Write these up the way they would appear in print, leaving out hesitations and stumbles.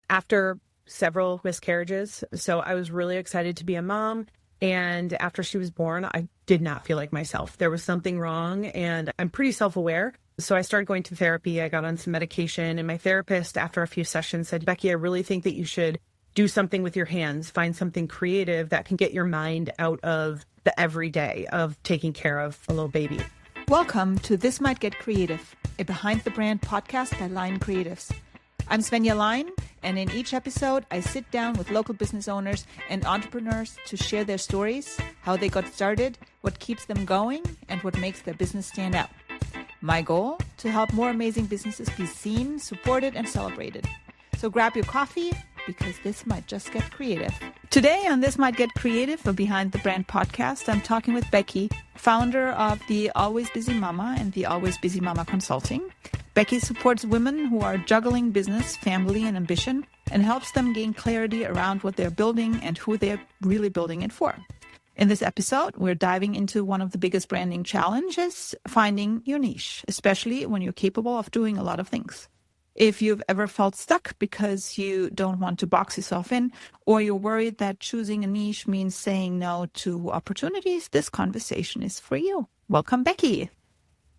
after several miscarriages. So I was really excited to be a mom. And after she was born, I did not feel like myself. There was something wrong, and I'm pretty self-aware. So I started going to therapy. I got on some medication, and my therapist, after a few sessions, said, Becky, I really think that you should do something with your hands, find something creative that can get your mind out of the everyday of taking care of a little baby. Welcome to This Might Get Creative, a Behind the Brand podcast by Lyon Creatives. I'm Svenja Lyon, and in each episode, I sit down with local business owners and entrepreneurs to share their stories, how they got started, what keeps them going, and what makes their business stand out. My goal? To help more amazing businesses be seen, supported, and celebrated. So grab your coffee, because this might just get creative. Today on This Might Get Creative, a Behind the Brand podcast, I'm talking with Becky, founder of the Always Busy Mama and the Always Busy Mama Consulting. Becky supports women who are juggling business, family, and ambition, and helps them gain clarity around what they're building and who they're really building it for. In this episode, we're diving into one of the biggest branding challenges, finding your niche, especially when you're capable of doing a lot of things. If you've ever felt stuck because you don't want to box yourself in, or you're worried that choosing a niche means saying no to opportunities, this conversation is for you. Welcome, Becky.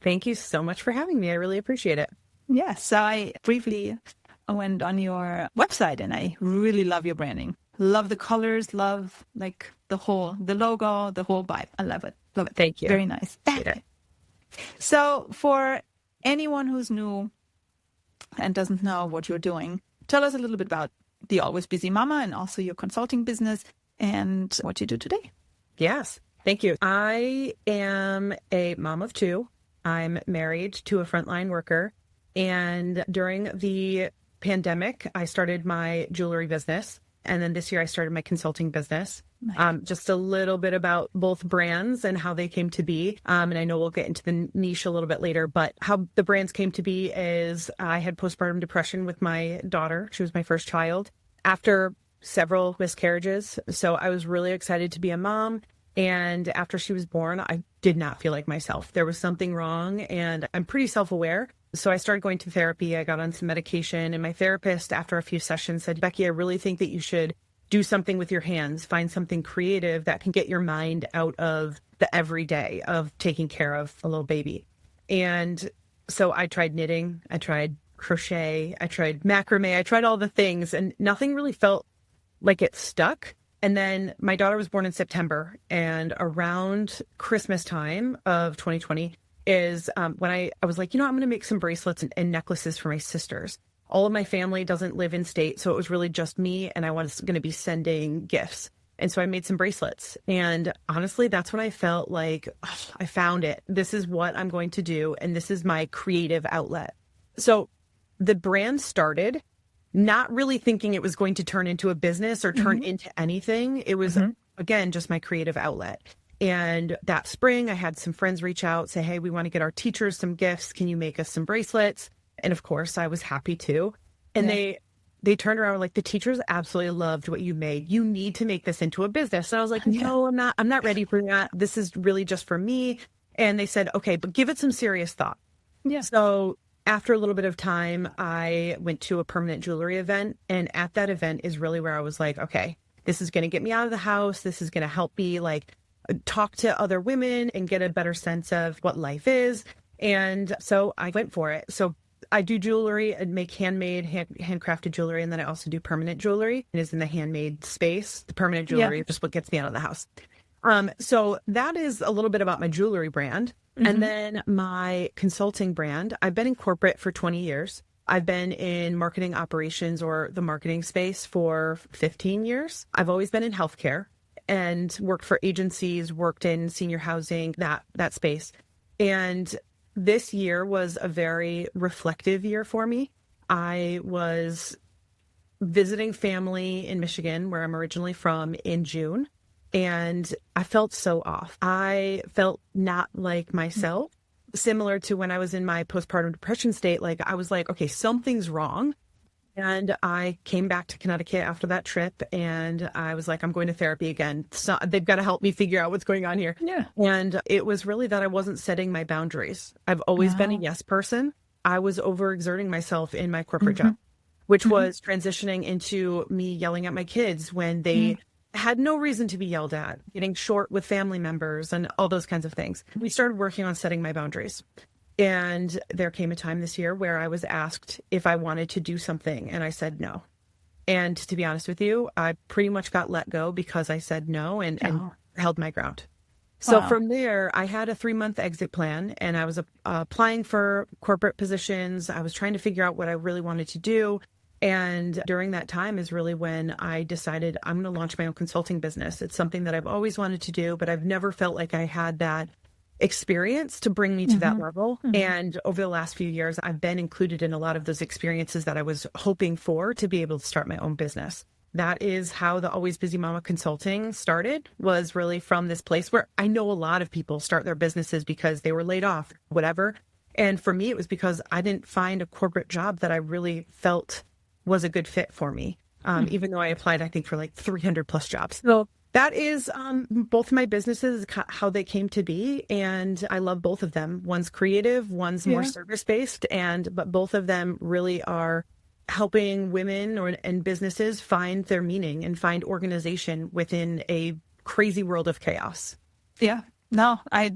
Thank you so much for having me. I really appreciate it. Yes, so I briefly went on your website and I really love your branding. Love the colors, love the logo, the whole vibe. I love it. Love it. Thank you. Very nice. So for anyone who's new and doesn't know what you're doing, tell us a little bit about the Always Busy Mama and also your consulting business and what you do today. Yes, thank you. I am a mom of two. I'm married to a frontline worker. And during the pandemic, I started my jewelry business. And then this year I started my consulting business. Nice. Just a little bit about both brands and how they came to be. And I know we'll get into the niche a little bit later, but how the brands came to be is I had postpartum depression with my daughter. She was my first child after several miscarriages. So I was really excited to be a mom. And after she was born, I did not feel like myself. There was something wrong, and I'm pretty self-aware. So I started going to therapy. I got on some medication, and my therapist, after a few sessions, said, Becky, I really think that you should do something with your hands, find something creative that can get your mind out of the everyday of taking care of a little baby. And so I tried knitting, I tried crochet, I tried macrame, I tried all the things, and nothing really felt like it stuck. And then my daughter was born in September, and around Christmas time of 2020 is when I was like, I'm going to make some bracelets and necklaces for my sisters. All of my family doesn't live in state, so it was really just me, and I was going to be sending gifts. And so I made some bracelets. And honestly, that's when I felt like I found it. This is what I'm going to do, and this is my creative outlet. So the brand started not really thinking it was going to turn into a business or turn into anything. It was, again, just my creative outlet. And that spring, I had some friends reach out, say, hey, we want to get our teachers some gifts. Can you make us some bracelets? And of course, I was happy to. And they turned around like, the teachers absolutely loved what you made. You need to make this into a business. And I was like, no, I'm not ready for that. This is really just for me. And they said, okay, but give it some serious thought. Yeah. So after a little bit of time, I went to a permanent jewelry event. And at that event is really where I was like, okay, this is going to get me out of the house. This is going to help me talk to other women and get a better sense of what life is. And so I went for it. So I do jewelry and make handmade, handcrafted jewelry. And then I also do permanent jewelry. It is in the handmade space. The permanent jewelry is just what gets me out of the house. So that is a little bit about my jewelry brand. And then my consulting brand, I've been in corporate for 20 years. I've been in marketing operations or the marketing space for 15 years. I've always been in healthcare and worked for agencies, worked in senior housing, that space. And this year was a very reflective year for me. I was visiting family in Michigan, where I'm originally from, in June. And I felt so off. I felt not like myself, similar to when I was in my postpartum depression state. I was like, okay, something's wrong. And I came back to Connecticut after that trip, and I was like, I'm going to therapy again. So they've got to help me figure out what's going on here. Yeah. And it was really that I wasn't setting my boundaries. I've always been a yes person. I was overexerting myself in my corporate job. which was transitioning into me yelling at my kids when they had no reason to be yelled at, getting short with family members and all those kinds of things. We started working on setting my boundaries. And there came a time this year where I was asked if I wanted to do something, and I said no. And to be honest with you, I pretty much got let go because I said no and held my ground. So from there, I had a 3-month exit plan, and I was applying for corporate positions. I was trying to figure out what I really wanted to do. And during that time is really when I decided I'm going to launch my own consulting business. It's something that I've always wanted to do, but I've never felt like I had that experience to bring me to that level. And over the last few years, I've been included in a lot of those experiences that I was hoping for to be able to start my own business. That is how the Always Busy Mama Consulting started, was really from this place where I know a lot of people start their businesses because they were laid off, whatever. And for me, it was because I didn't find a corporate job that I really felt was a good fit for me, even though I applied, I think, for like 300 plus jobs. So that is both of my businesses, how they came to be. And I love both of them. One's creative, one's more service-based, but both of them really are helping women and businesses find their meaning and find organization within a crazy world of chaos. Yeah, no, I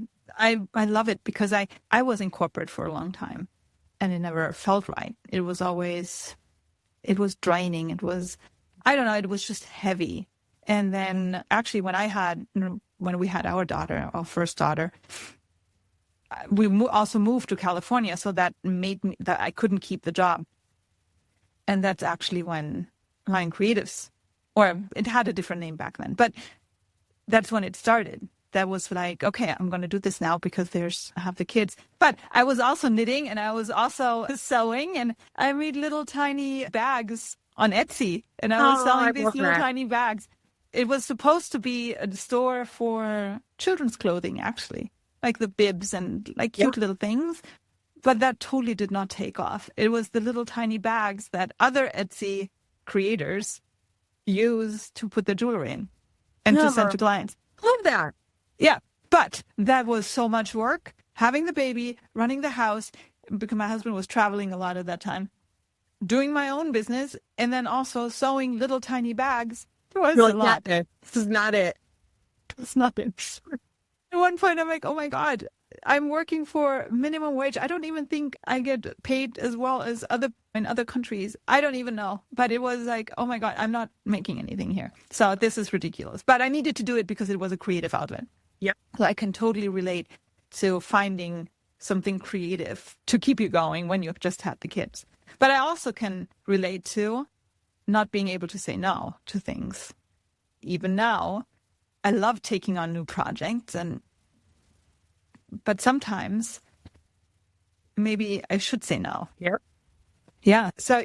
love it because I was in corporate for a long time and it never felt right. It was draining. It was just heavy. And then actually when we had our daughter, our first daughter, we also moved to California. So that made me that I couldn't keep the job. And that's actually when Line Creatives, or it had a different name back then, but that's when it started. That was like, okay, I'm going to do this now because I have the kids. But I was also knitting and I was also sewing, and I made little tiny bags on Etsy, and I was selling these little tiny bags. It was supposed to be a store for children's clothing, actually, like the bibs and like cute little things. But that totally did not take off. It was the little tiny bags that other Etsy creators use to put their jewelry in and to send to clients. Love that. Yeah, but that was so much work. Having the baby, running the house, because my husband was traveling a lot at that time, doing my own business, and then also sewing little tiny bags. It was a lot. This is not it. It's not it. At one point, I'm like, oh my God, I'm working for minimum wage. I don't even think I get paid as well as in other countries. I don't even know. But it was like, oh my God, I'm not making anything here. So this is ridiculous. But I needed to do it because it was a creative outlet. Yeah. So I can totally relate to finding something creative to keep you going when you've just had the kids. But I also can relate to not being able to say no to things. Even now, I love taking on new projects, but sometimes maybe I should say no. Yeah. Yeah. So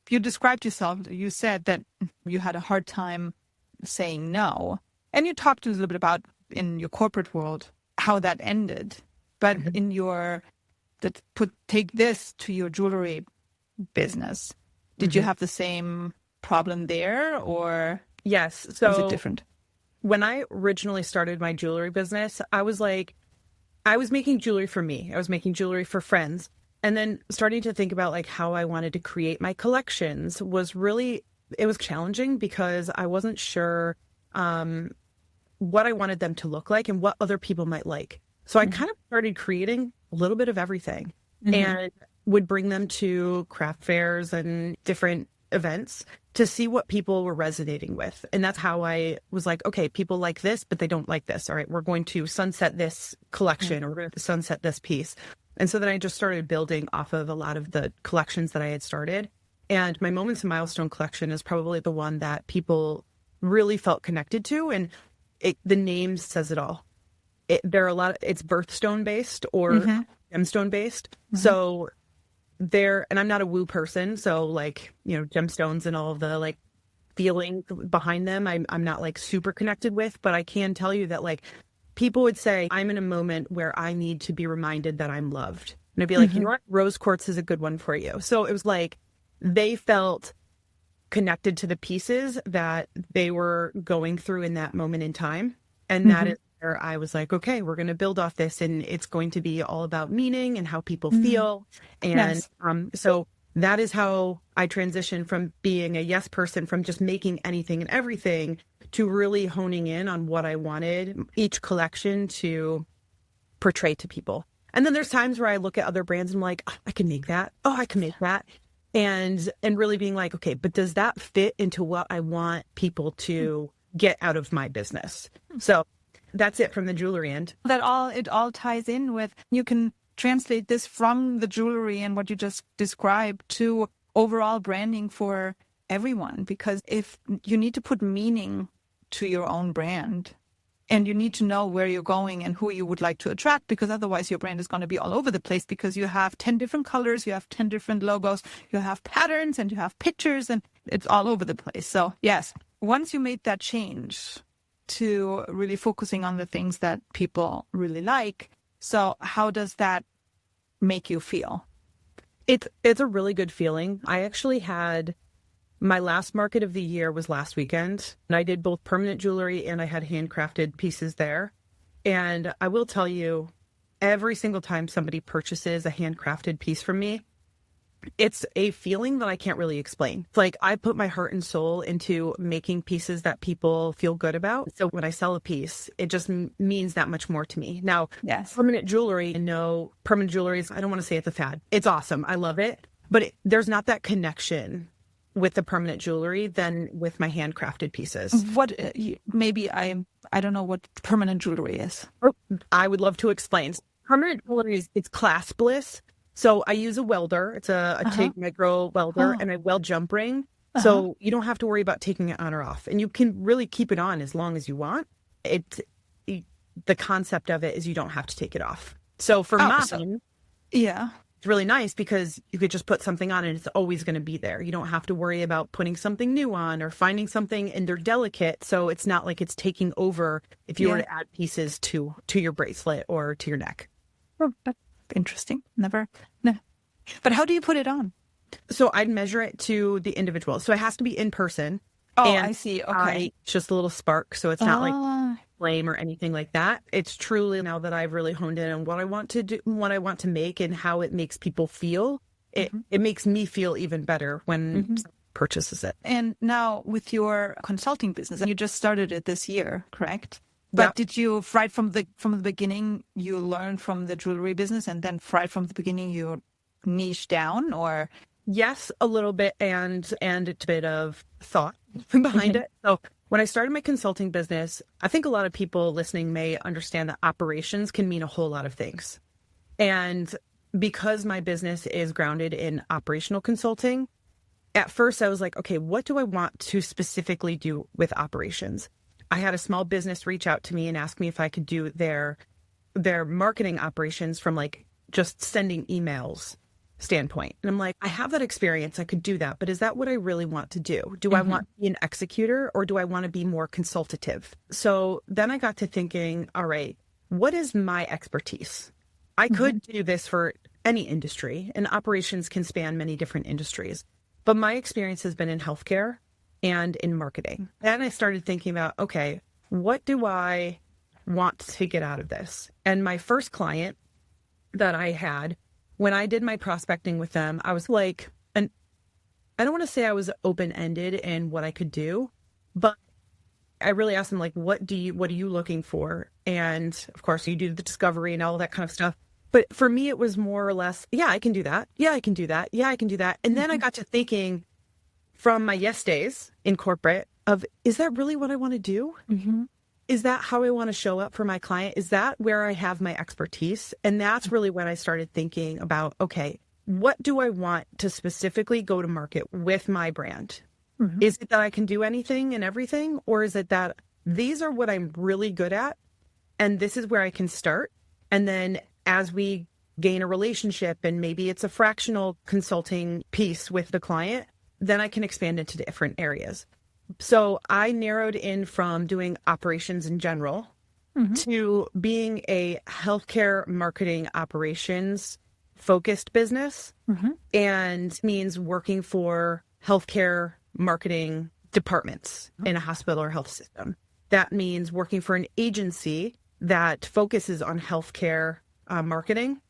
you described yourself, you said that you had a hard time saying no. And you talked a little bit about in your corporate world, how that ended. But in take this to your jewelry business, did you have the same problem there, or yes? So was it different? When I originally started my jewelry business, I was making jewelry for me. I was making jewelry for friends. And then starting to think about like how I wanted to create my collections it was challenging because I wasn't sure what I wanted them to look like and what other people might like. So I kind of started creating a little bit of everything and would bring them to craft fairs and different events to see what people were resonating with. And that's how I was like, okay, people like this, but they don't like this. All right, we're going to sunset this collection or we're going to sunset this piece. And so then I just started building off of a lot of the collections that I had started. And my Moments and Milestone collection is probably the one that people really felt connected to. And the name says it all. There are a lot of, it's birthstone based or gemstone based. So and I'm not a woo person. So like, gemstones and all of the like feeling behind them, I'm not like super connected with, but I can tell you that like people would say, I'm in a moment where I need to be reminded that I'm loved. And I'd be like, you know what? Rose quartz is a good one for you. So it was like, they felt connected to the pieces that they were going through in that moment in time. And that is where I was like, okay, we're going to build off this and it's going to be all about meaning and how people feel. And so that is how I transitioned from being a yes person, from just making anything and everything, to really honing in on what I wanted each collection to portray to people. And then there's times where I look at other brands and I'm like, oh, I can make that. Oh, I can make that. And really being like, okay, but does that fit into what I want people to get out of my business? So that's it from the jewelry end. It all ties in with, you can translate this from the jewelry and what you just described to overall branding for everyone. Because if you need to put meaning to your own brand, and you need to know where you're going and who you would like to attract, because otherwise your brand is going to be all over the place, because you have 10 different colors, you have 10 different logos, you have patterns, and you have pictures, and it's all over the place. So yes, once you made that change to really focusing on the things that people really like, so how does that make you feel? It's a really good feeling. I actually had my last market of the year was last weekend, and I did both permanent jewelry and I had handcrafted pieces there. And I will tell you, every single time somebody purchases a handcrafted piece from me, it's a feeling that I can't really explain. It's like I put my heart and soul into making pieces that people feel good about. So when I sell a piece, it just means that much more to me. Now, Yes. permanent jewelry, permanent jewelry is, I don't want to say it's a fad. It's awesome. I love it. But there's not that connection with the permanent jewelry than with my handcrafted pieces. What maybe I don't know what permanent jewelry is. I would love to explain. Permanent jewelry is, it's claspless. So I use a welder. It's a TIG micro welder, and I weld jump ring. So you don't have to worry about taking it on or off, and you can really keep it on as long as you want. The concept of it is you don't have to take it off. So for mine, yeah. it's really nice because you could just put something on and it's always going to be there. You don't have to worry about putting something new on or finding something, and they're delicate. So it's not like it's taking over if you were to add pieces to your bracelet or to your neck. Oh, that's interesting. No. But how do you put it on? So I'd measure it to the individual. So it has to be in person. Oh, and I see. Okay. it's just a little spark. So it's not like flame or anything like that. It's truly, now that I've really honed in on what I want to do, what I want to make, and how it makes people feel, it makes me feel even better when someone purchases it. And now with your consulting business, and you just started it this year, correct? But did you, right from the beginning, you learned from the jewelry business, and then right from the beginning you niche down, or? Yes, a little bit, and a bit of thought behind it. So when I started my consulting business, I think a lot of people listening may understand that operations can mean a whole lot of things. And because my business is grounded in operational consulting, at first I was like, okay, what do I want to specifically do with operations? I had a small business reach out to me and ask me if I could do their marketing operations from like just sending emails standpoint. And I'm like, I have that experience. I could do that. But is that what I really want to do? Do I want to be an executor, or do I want to be more consultative? So then I got to thinking, all right, what is my expertise? I could do this for any industry, and operations can span many different industries. But my experience has been in healthcare and in marketing. Then I started thinking about, okay, what do I want to get out of this? And my first client that I had, when I did my prospecting with them, I was like, and I don't want to say I was open-ended in what I could do, but I really asked them, like, what are you looking for? And of course you do the discovery and all that kind of stuff. But for me, it was more or less, yeah, I can do that. Yeah, I can do that. Yeah, I can do that. And then I got to thinking from my yes days in corporate of, is that really what I want to do? Is that how I want to show up for my client? Is that where I have my expertise? And that's really when I started thinking about, okay, what do I want to specifically go to market with my brand? Is it that I can do anything and everything? Or is it that these are what I'm really good at, and this is where I can start? And then as we gain a relationship, and maybe it's a fractional consulting piece with the client, then I can expand into different areas. So I narrowed in from doing operations in general to being a healthcare marketing operations focused business, and means working for healthcare marketing departments in a hospital or health system. That means working for an agency that focuses on healthcare marketing.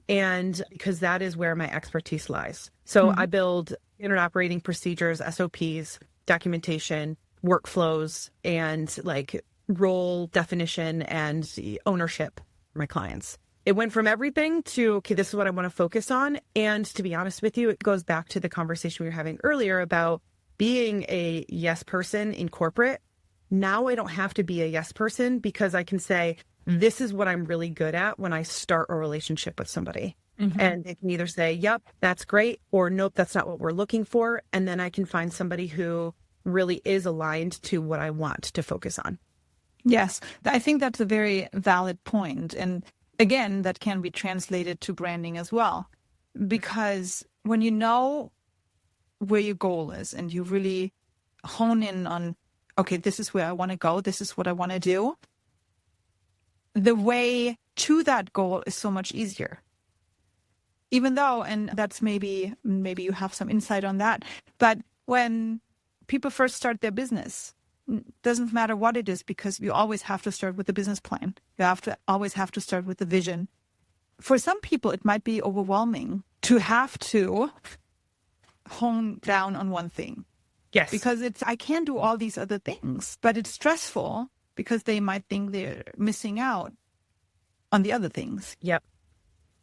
And because that is where my expertise lies. So I build standard operating procedures, SOPs, documentation, workflows, and like role definition and ownership for my clients. It went from everything to, okay, this is what I want to focus on. And to be honest with you, it goes back to the conversation we were having earlier about being a yes person in corporate. Now I don't have to be a yes person because I can say, this is what I'm really good at when I start a relationship with somebody. And they can either say, yep, that's great, or nope, that's not what we're looking for. And then I can find somebody who really is aligned to what I want to focus on. Yes, I think that's a very valid point. And again, that can be translated to branding as well. Because when you know where your goal is and you really hone in on, okay, this is where I want to go, this is what I want to do, the way to that goal is so much easier. Even though, and that's maybe you have some insight on that, but when people first start their business, doesn't matter what it is, because you always have to start with a business plan. You always have to start with a vision. For some people, it might be overwhelming to have to hone down on one thing. Yes. Because I can do all these other things, but it's stressful because they might think they're missing out on the other things. Yep.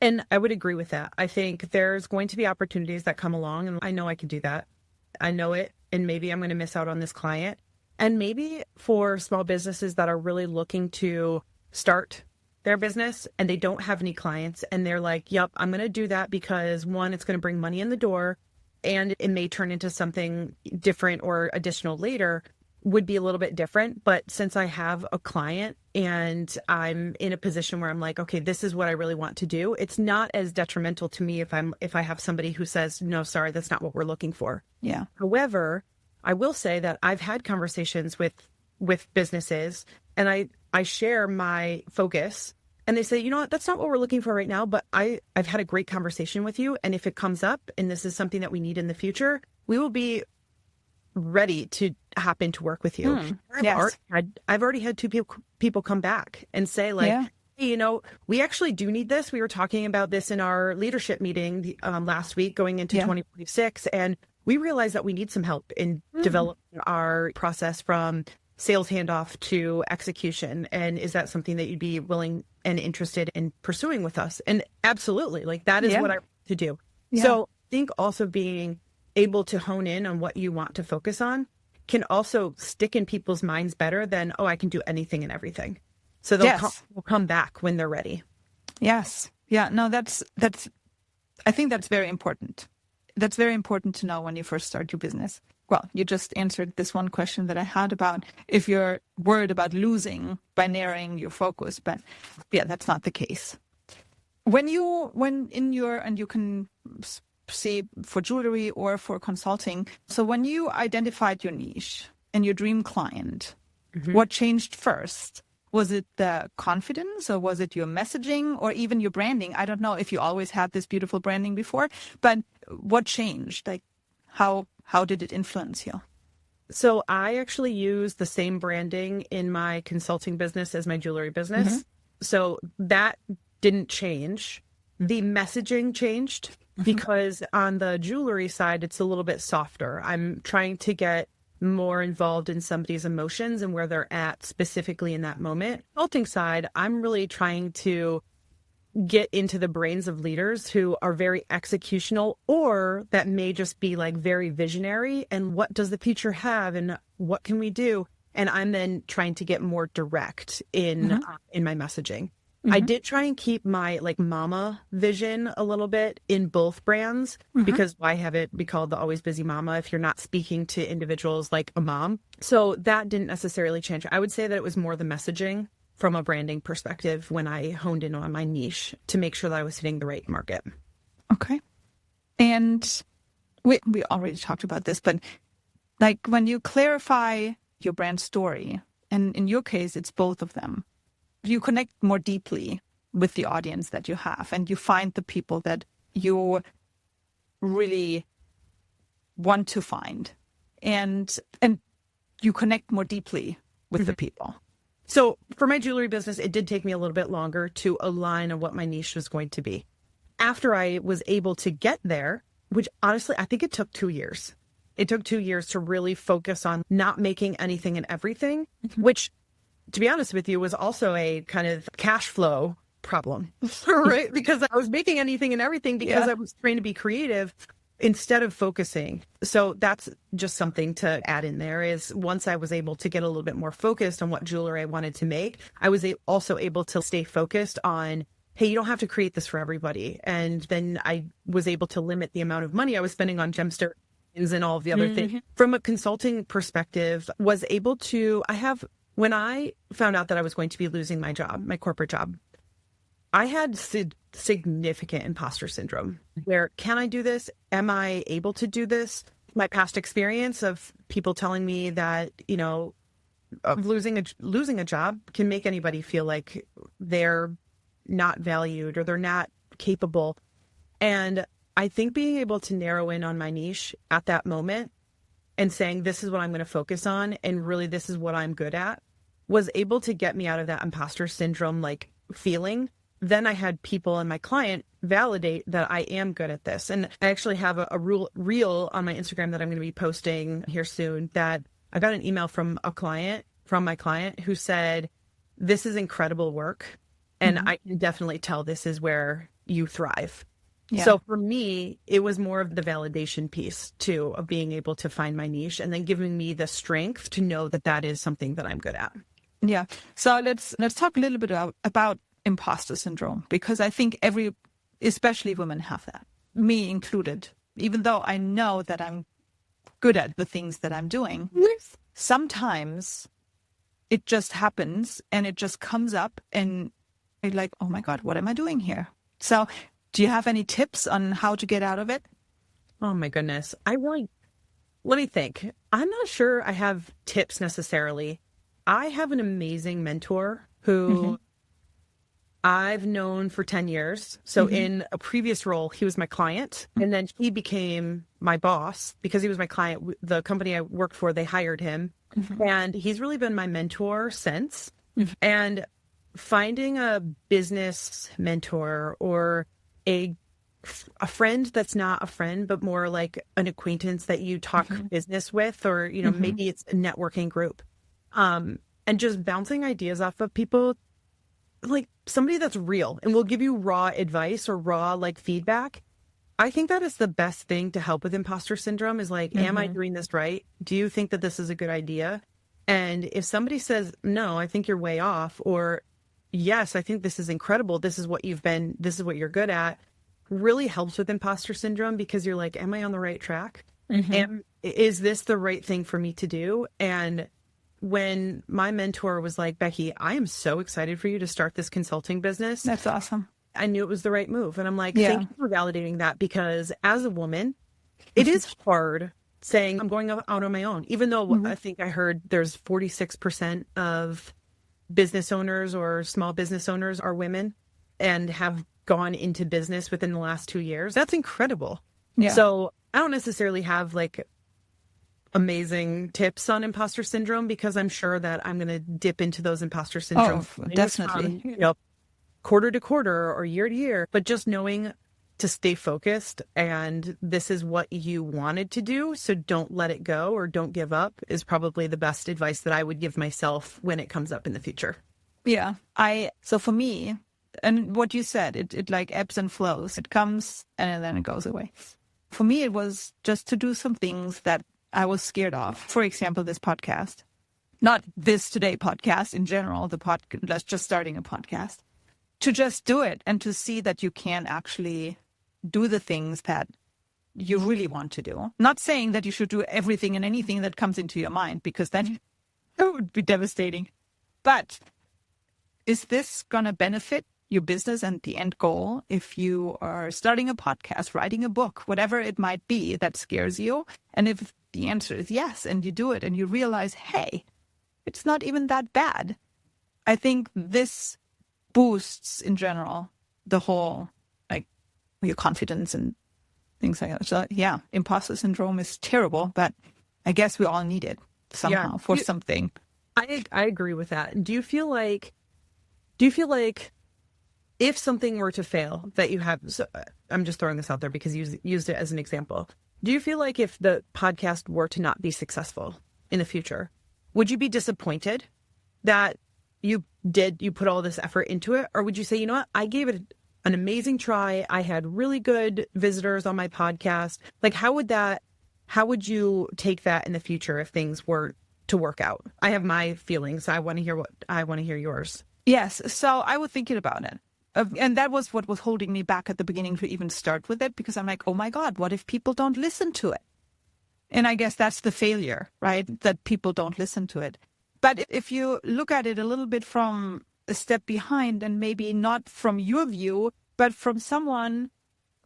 And I would agree with that. I think there's going to be opportunities that come along, and I know I can do that. I know it, and maybe I'm going to miss out on this client. And maybe for small businesses that are really looking to start their business and they don't have any clients and they're like, yep, I'm going to do that because one, it's going to bring money in the door and it may turn into something different or additional later, would be a little bit different. But since I have a client and I'm in a position where I'm like, okay, this is what I really want to do, it's not as detrimental to me if I have somebody who says, no, sorry, that's not what we're looking for. Yeah. However, I will say that I've had conversations with businesses and I share my focus and they say, you know what, that's not what we're looking for right now, but I've had a great conversation with you. And if it comes up and this is something that we need in the future, we will be ready to hop into work with you. Yes. I've already had two people come back and say like, hey, you know, we actually do need this. We were talking about this in our leadership meeting last week going into 2026. And we realized that we need some help in developing our process from sales handoff to execution. And is that something that you'd be willing and interested in pursuing with us? And absolutely, like that is what I want to do. Yeah. So I think also being able to hone in on what you want to focus on can also stick in people's minds better than, oh, I can do anything and everything. So they'll come back when they're ready. Yes. Yeah. No, I think that's very important. That's very important to know when you first start your business. Well, you just answered this one question that I had about if you're worried about losing by narrowing your focus, but yeah, that's not the case. And you can see for jewelry or for consulting. So when you identified your niche and your dream client, what changed first? Was it the confidence or was it your messaging or even your branding? I don't know if you always had this beautiful branding before, but what changed? Like how did it influence you? So I actually use the same branding in my consulting business as my jewelry business. So that didn't change. The messaging changed because on the jewelry side, it's a little bit softer. I'm trying to get more involved in somebody's emotions and where they're at specifically in that moment. Consulting side, I'm really trying to get into the brains of leaders who are very executional or that may just be like very visionary and what does the future have and what can we do? And I'm then trying to get more direct in my messaging. I did try and keep my like mama vision a little bit in both brands because why have it be called the Always Busy Mama if you're not speaking to individuals like a mom? So that didn't necessarily change. I would say that it was more the messaging from a branding perspective when I honed in on my niche to make sure that I was hitting the right market. Okay. And we already talked about this, but like when you clarify your brand story, and in your case, it's both of them, you connect more deeply with the audience that you have and you find the people that you really want to find and you connect more deeply with the people. So for my jewelry business, it did take me a little bit longer to align on what my niche was going to be. after I was able to get there, which honestly, I think it took 2 years. It took 2 years to really focus on not making anything and everything, which, to be honest with you, was also a kind of cash flow problem, right? Because I was making anything and everything because I was trying to be creative instead of focusing. So that's just something to add in there is once I was able to get a little bit more focused on what jewelry I wanted to make, I was also able to stay focused on, hey, you don't have to create this for everybody. And then I was able to limit the amount of money I was spending on gemstones and all of the other things. From a consulting perspective, was able to, when I found out that I was going to be losing my job, my corporate job, I had significant imposter syndrome where, can I do this? Am I able to do this? My past experience of people telling me that, of losing a job can make anybody feel like they're not valued or they're not capable. And I think being able to narrow in on my niche at that moment and saying, this is what I'm going to focus on, and really this is what I'm good at, was able to get me out of that imposter syndrome feeling. Then I had people and my client validate that I am good at this. And I actually have a reel on my Instagram that I'm going to be posting here soon that I got an email from my client who said, this is incredible work. And I can definitely tell this is where you thrive. Yeah. So for me, it was more of the validation piece too, of being able to find my niche and then giving me the strength to know that that is something that I'm good at. Yeah. So let's talk a little bit about imposter syndrome, because I think especially women have that, me included. Even though I know that I'm good at the things that I'm doing, sometimes it just happens and it just comes up and you're like, oh my God, what am I doing here? So do you have any tips on how to get out of it? Oh my goodness. Let me think. I'm not sure I have tips necessarily. I have an amazing mentor who I've known for 10 years. So in a previous role, he was my client, and then he became my boss because he was my client. The company I worked for, they hired him, and he's really been my mentor since. And finding a business mentor or a friend that's not a friend, but more like an acquaintance that you talk business with, or, maybe it's a networking group, and just bouncing ideas off of people, like somebody that's real and will give you raw advice or raw feedback. I think that is the best thing to help with imposter syndrome is am I doing this right? Do you think that this is a good idea? And if somebody says, no, I think you're way off, or yes, I think this is incredible, this is what you're good at, really helps with imposter syndrome, because you're like, am I on the right track? Is this the right thing for me to do? And when my mentor was like, Becky, I am so excited for you to start this consulting business. That's awesome. I knew it was the right move. And I'm like, thank you for validating that, because as a woman, it is hard saying I'm going out on my own, even though I think I heard there's 46% of business owners or small business owners are women and have gone into business within the last 2 years. That's incredible. Yeah. So I don't necessarily have amazing tips on imposter syndrome, because I'm sure that I'm going to dip into those imposter syndrome. Oh, definitely. Quarter to quarter or year to year, but just knowing to stay focused, and this is what you wanted to do, so don't let it go or don't give up, is probably the best advice that I would give myself when it comes up in the future. Yeah. So for me, and what you said, it ebbs and flows. It comes and then it goes away. For me, it was just to do some things that I was scared of. For example, this podcast, not this Today podcast in general, that's just starting a podcast, to just do it and to see that you can actually do the things that you really want to do. Not saying that you should do everything and anything that comes into your mind, because then it would be devastating. But is this going to benefit your business and the end goal? If you are starting a podcast, writing a book, whatever it might be that scares you, and if the answer is yes, and you do it and you realize, hey, it's not even that bad, I think this boosts in general the whole your confidence and things like that. So yeah, imposter syndrome is terrible, but I guess we all need it somehow for something. I agree with that. Do you feel like if something were to fail that you have, so I'm just throwing this out there because you used it as an example. Do you feel like if the podcast were to not be successful in the future, would you be disappointed that you put all this effort into it? Or would you say, you know what, I gave it an amazing try. I had really good visitors on my podcast. Like, how would you take that in the future if things were to work out? I have my feelings. I want to hear yours. Yes. So I was thinking about it. And that was what was holding me back at the beginning to even start with it, because I'm like, oh my God, what if people don't listen to it? And I guess that's the failure, right? That people don't listen to it. But if you look at it a little bit from a step behind, and maybe not from your view, but from someone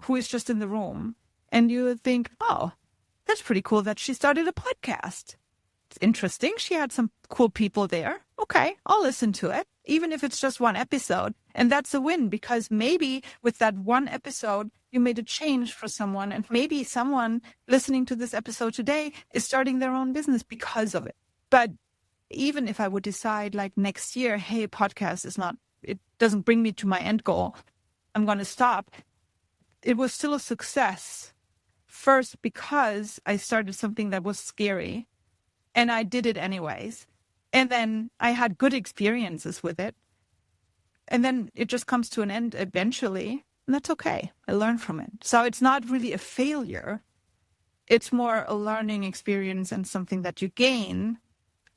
who is just in the room, and you think, oh, that's pretty cool that she started a podcast. It's interesting. She had some cool people there. Okay, I'll listen to it, even if it's just one episode. And that's a win, because maybe with that one episode, you made a change for someone. And maybe someone listening to this episode today is starting their own business because of it. But even if I would decide like next year, hey, podcast it doesn't bring me to my end goal, I'm going to stop. It was still a success. First, because I started something that was scary, and I did it anyways. And then I had good experiences with it. And then it just comes to an end eventually. And that's okay. I learned from it. So it's not really a failure. It's more a learning experience and something that you gain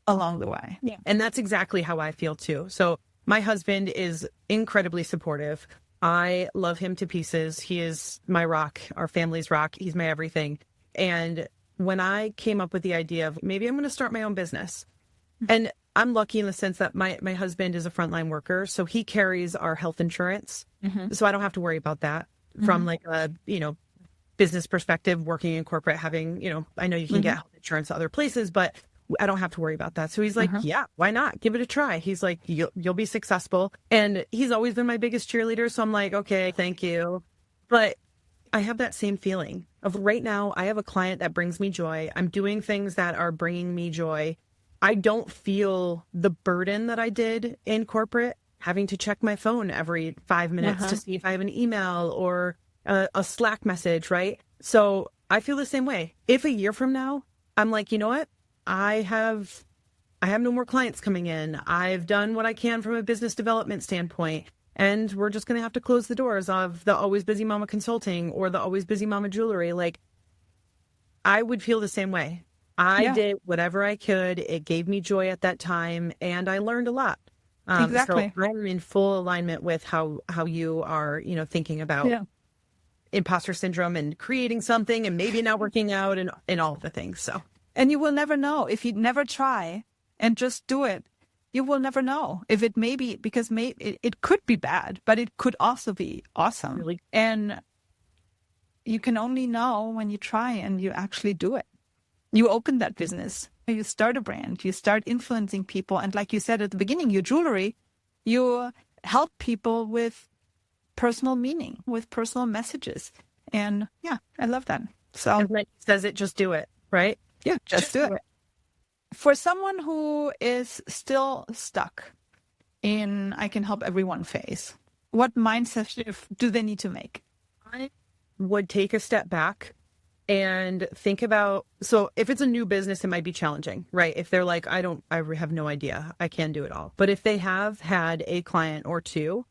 along the way. Yeah. And that's exactly how I feel too. So my husband is incredibly supportive. I love him to pieces. He is my rock, our family's rock. He's my everything. And when I came up with the idea of maybe I'm going to start my own business, and I'm lucky in the sense that my husband is a frontline worker, so he carries our health insurance. So I don't have to worry about that from like a, business perspective, working in corporate, having, I know you can get health insurance other places, but I don't have to worry about that. So he's like, yeah, why not? Give it a try. He's like, you'll be successful. And he's always been my biggest cheerleader. So I'm like, okay, thank you. But I have that same feeling of right now, I have a client that brings me joy. I'm doing things that are bringing me joy. I don't feel the burden that I did in corporate, having to check my phone every 5 minutes to see if I have an email or a Slack message, right? So I feel the same way. If a year from now, I'm like, you know what? I have no more clients coming in. I've done what I can from a business development standpoint. And we're just going to have to close the doors of the Always Busy Mama Consulting or the Always Busy Mama Jewelry. Like, I would feel the same way. I did whatever I could. It gave me joy at that time, and I learned a lot. Exactly. So I'm in full alignment with how you are, thinking about imposter syndrome and creating something and maybe not working out and all of the things. So, and you will never know if you never try and just do it. You will never know if it may be, because it could be bad, but it could also be awesome. Really? And you can only know when you try and you actually do it. You open that business, you start a brand, you start influencing people. And like you said at the beginning, your jewelry, you help people with personal meaning, with personal messages. And yeah, I love that. So as Mike says it, just do it, right? Yeah, just do it. For someone who is still stuck in I can help everyone phase, what mindset shift do they need to make? I would take a step back and think about, so if it's a new business, it might be challenging, right? If they're like, I have no idea, I can't do it all. But if they have had a client or two,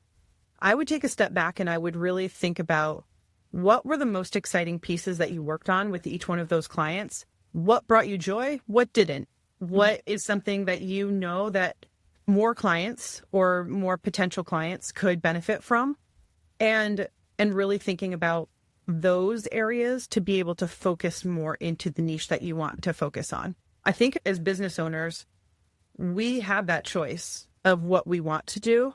I would take a step back and I would really think about what were the most exciting pieces that you worked on with each one of those clients? What brought you joy? What didn't? What is something that you know that more clients or more potential clients could benefit from? And really thinking about those areas to be able to focus more into the niche that you want to focus on. I think as business owners, we have that choice of what we want to do.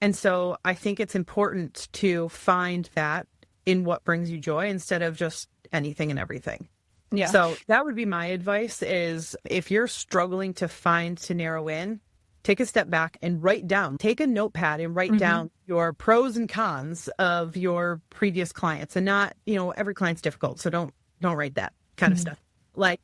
And so I think it's important to find that in what brings you joy instead of just anything and everything. Yeah. So that would be my advice is if you're struggling to narrow in, take a step back and take a notepad and write down your pros and cons of your previous clients, and not, every client's difficult. So don't write that kind of stuff. Like,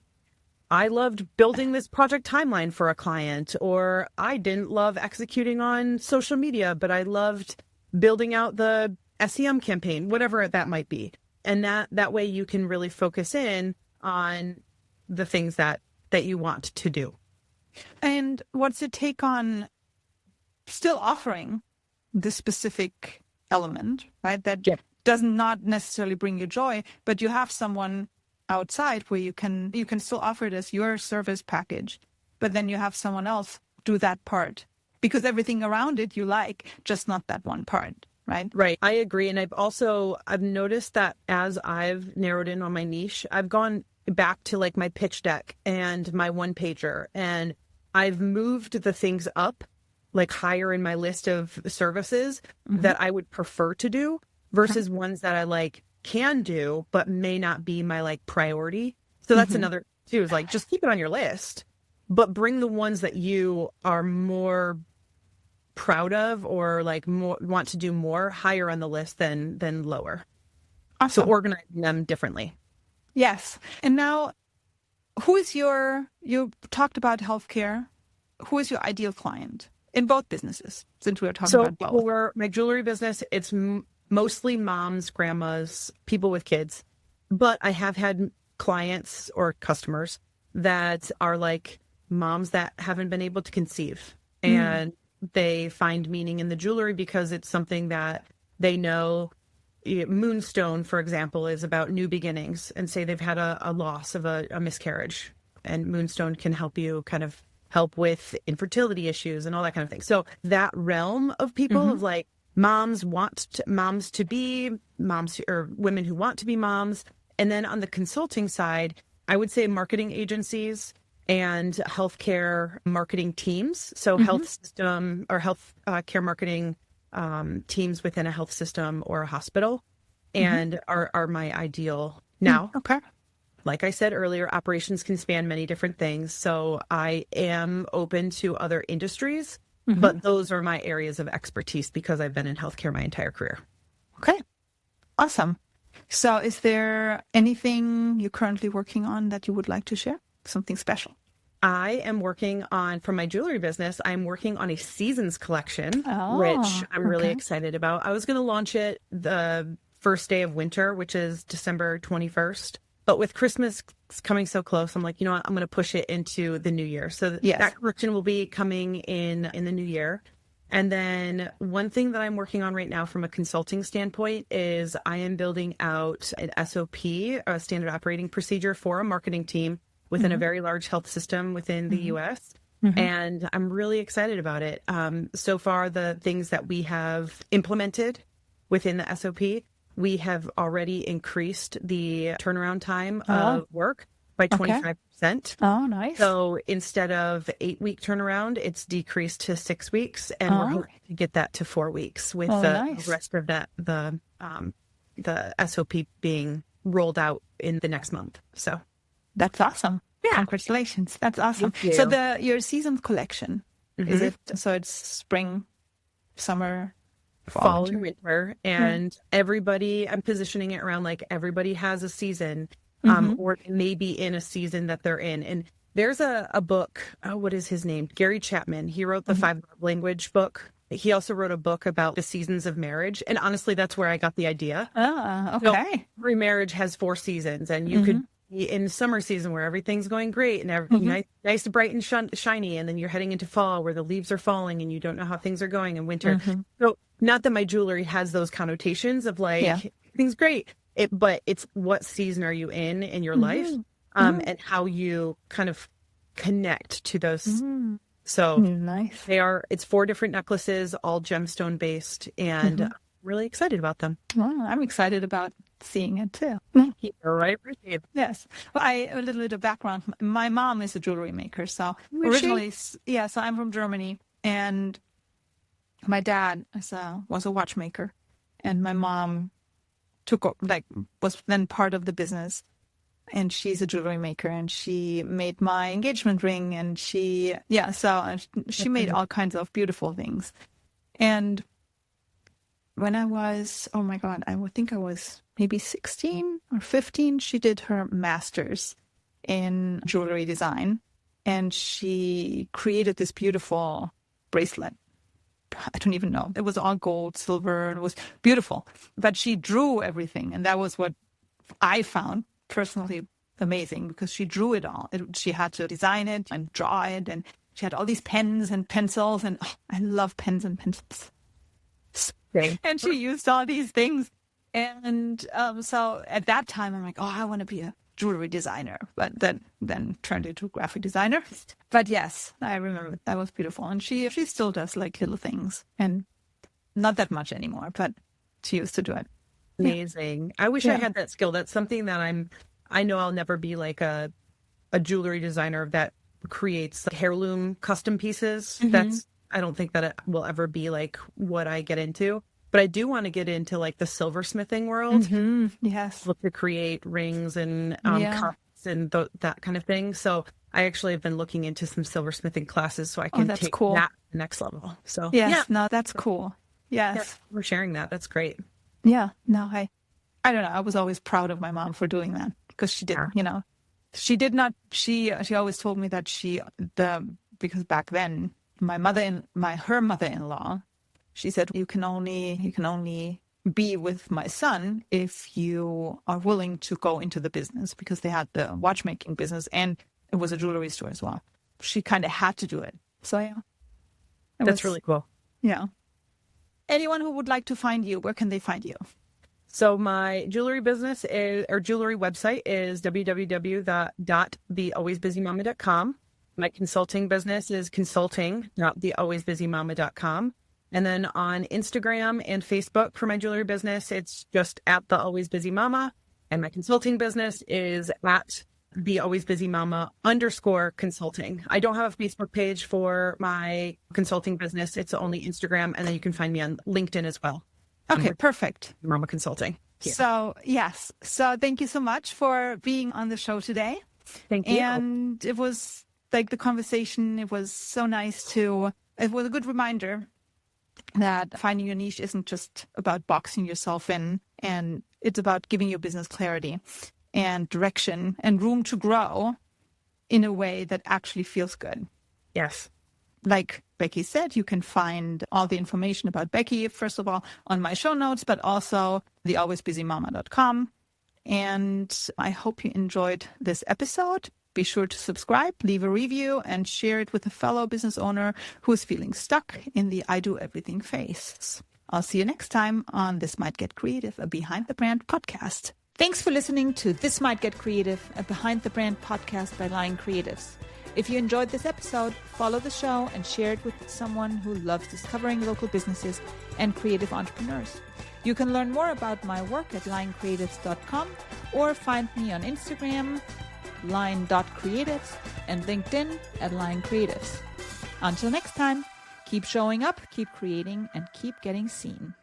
I loved building this project timeline for a client, or I didn't love executing on social media, but I loved building out the SEM campaign, whatever that might be. And that way you can really focus in on the things that you want to do. And what's your take on still offering this specific element, right? That does not necessarily bring you joy, but you have someone outside where you can still offer it as your service package, but then you have someone else do that part because everything around it you like, just not that one part, right? Right. I agree. And I've noticed that as I've narrowed in on my niche, I've gone back to like my pitch deck and my one pager, and I've moved the things up like higher in my list of services that I would prefer to do versus ones that I like can do, but may not be my like priority. So that's another too, is like, just keep it on your list, but bring the ones that you are more proud of or like more want to do more higher on the list than lower. Awesome. So organizing them differently. Yes. And now, you talked about healthcare. Who is your ideal client in both businesses, since we were talking about both? For my jewelry business, it's mostly moms, grandmas, people with kids. But I have had clients or customers that are like moms that haven't been able to conceive. And they find meaning in the jewelry because it's something that they know. Moonstone, for example, is about new beginnings, and say they've had a loss of a miscarriage, and Moonstone can help you kind of help with infertility issues and all that kind of thing. So that realm of people of like moms to be moms, or women who want to be moms. And then on the consulting side, I would say marketing agencies and healthcare marketing teams. So health system or health care marketing teams within a health system or a hospital, and are my ideal now. Okay. Like I said earlier, operations can span many different things. So I am open to other industries, but those are my areas of expertise because I've been in healthcare my entire career. Okay. Awesome. So is there anything you're currently working on that you would like to share? Something special? I am working on, for my jewelry business, I'm working on a seasons collection, which I'm really excited about. I was going to launch it the first day of winter, which is December 21st. But with Christmas coming so close, I'm like, you know what, I'm going to push it into the new year. So that collection will be coming in the new year. And then one thing that I'm working on right now from a consulting standpoint is I am building out an SOP, a standard operating procedure for a marketing team within a very large health system within the U.S. And I'm really excited about it. So far, the things that we have implemented within the SOP, we have already increased the turnaround time of work by 25%. Oh, nice. So instead of 8-week turnaround, it's decreased to 6 weeks. And we're hoping to get that to 4 weeks with the rest of that, the SOP being rolled out in the next month. So that's awesome. Yeah. Congratulations. That's awesome. Thank you. So your seasons collection, is it, so it's spring, summer, fall and winter, and everybody, I'm positioning it around like everybody has a season, or maybe in a season that they're in. And there's a book, what is his name? Gary Chapman. He wrote the 5 Love Language book. He also wrote a book about the seasons of marriage. And honestly, that's where I got the idea. Okay. So every marriage has 4 seasons, and you could be in summer season where everything's going great and nice, bright and shiny. And then you're heading into fall where the leaves are falling and you don't know how things are going in winter. So not that my jewelry has those connotations of like, everything's great. But it's what season are you in your life, and how you kind of connect to those. So nice. It's 4 different necklaces, all gemstone based, and I'm really excited about them. Well, I'm excited about seeing it too. You're right, Richie. Yes. Well, a little bit of background. My mom is a jewelry maker. So originally, so I'm from Germany, and my dad was a watchmaker, and my mom was then part of the business, and she's a jewelry maker, and she made my engagement ring, and she made all kinds of beautiful things. And when I was, I would think I was maybe 16 or 15, she did her master's in jewelry design, and she created this beautiful bracelet I don't even know. It was all gold, silver, and it was beautiful. But she drew everything. And that was what I found personally amazing, because she drew it all. She had to design it and draw it. And she had all these pens and pencils. And I love pens and pencils. Okay. And she used all these things. And so at that time, I'm like, oh, I want to be a jewelry designer. But then turned into a graphic designer. But yes, I remember that was beautiful. And she still does like little things. And not that much anymore, but she used to do it. Amazing. I wish I had that skill. That's something that I know I'll never be like a jewelry designer that creates like heirloom custom pieces. I don't think that it will ever be like what I get into. But I do want to get into like the silversmithing world. Yes. Look to create rings and cups and that kind of thing. So I actually have been looking into some silversmithing classes so I can take that to the next level. So no, that's cool. Yes. We're sharing that. That's great. Yeah. No, I don't know. I was always proud of my mom for doing that, because she did, she did not, she always told me that because back then her mother-in-law, she said, you can only be with my son if you are willing to go into the business, because they had the watchmaking business and it was a jewelry store as well. She kind of had to do it. So yeah. That's really cool. Yeah. Anyone who would like to find you, where can they find you? So my jewelry business jewelry website is www.thealwaysbusymama.com. My consulting business is consulting.thealwaysbusymama.com. And then on Instagram and Facebook for my jewelry business, it's just at The Always Busy Mama. And my consulting business is at The Always Busy Mama _consulting. I don't have a Facebook page for my consulting business. It's only Instagram. And then you can find me on LinkedIn as well. Okay, perfect. Mama Consulting. Yeah. So, yes. So thank you so much for being on the show today. Thank you. And it was like the conversation, it was so nice it was a good reminder that finding your niche isn't just about boxing yourself in, and it's about giving your business clarity and direction and room to grow in a way that actually feels good. Yes. Like Becky said, you can find all the information about Becky, first of all, on my show notes, but also thealwaysbusymama.com. And I hope you enjoyed this episode. Be sure to subscribe, leave a review, and share it with a fellow business owner who is feeling stuck in the I do everything phase. I'll see you next time on This Might Get Creative, a Behind the Brand podcast. Thanks for listening to This Might Get Creative, a Behind the Brand podcast by Lyon Creatives. If you enjoyed this episode, follow the show and share it with someone who loves discovering local businesses and creative entrepreneurs. You can learn more about my work at lioncreatives.com or find me on Instagram, lion.creatives, and LinkedIn at Lyon Creatives. Until next time, keep showing up, keep creating, and keep getting seen.